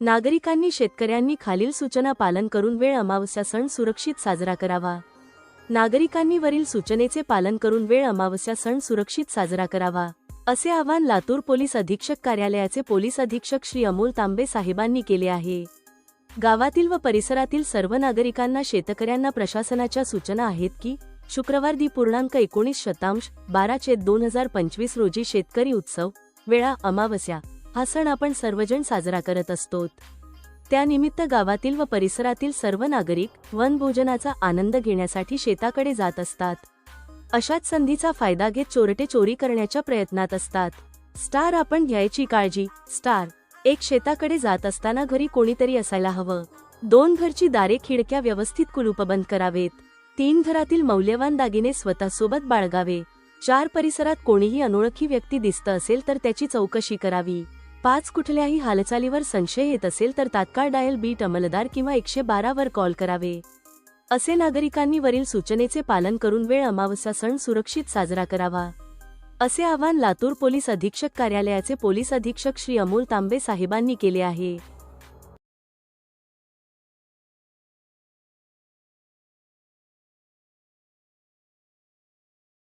नागरिकांनी शेतकऱ्यांनी खालील सूचना पालन करून वेळ अमावस्या सण सुरक्षित साजरा करावा। नागरिकांनी वरील सूचनेचे पालन करून वेळ अमावस्या सण सुरक्षित साजरा करावा, असे आवाहन लातूर पोलीस अधीक्षक कार्यालयाचे पोलीस अधीक्षक श्री अमोल तांबे साहेबांनी केले आहे। गावातील व परिसरातील सर्व नागरिकांना शेतकऱ्यांना प्रशासनाच्या सूचना आहेत की शुक्रवार दि.19/12/2025 रोजी शेतकरी उत्सव वेळा अमावस्या हा सण आपण सर्वजण साजरा करत असतो। त्यानिमित्त गावातील व परिसरातील सर्व नागरिक वनभोजनाचा आनंद घेण्यासाठी शेताकडे जात असतात। अशाच संधीचा फायदा घेत चोरटे चोरी करण्याच्या प्रयत्नात असतात। स्टार आपण घ्यायची काळजी। स्टार 1 शेताकडे जात असताना घरी कोणीतरी असायला हवं। 2 घरची दारे खिडक्या व्यवस्थित कुलूपबंद करावेत। 3 घरातील मौल्यवान दागिने स्वतःसोबत बाळगावे। 4 परिसरात कोणीही अनोळखी व्यक्ती दिसत असेल तर त्याची चौकशी करावी। 5 कुठल्याही हालचालीवर संशय येत असेल तर तात्काळ डायल बीट अंमलदार किंवा 112 वर कॉल करावे। असे नागरिकांनी वरील सूचनेचे पालन करून वेळ अमावस्या सण सुरक्षित साजरा करावा, असे आवाहन लातूर पोलीस अधीक्षक कार्यालयाचे पोलीस अधीक्षक श्री अमोल तांबे साहेबांनी केले आहे।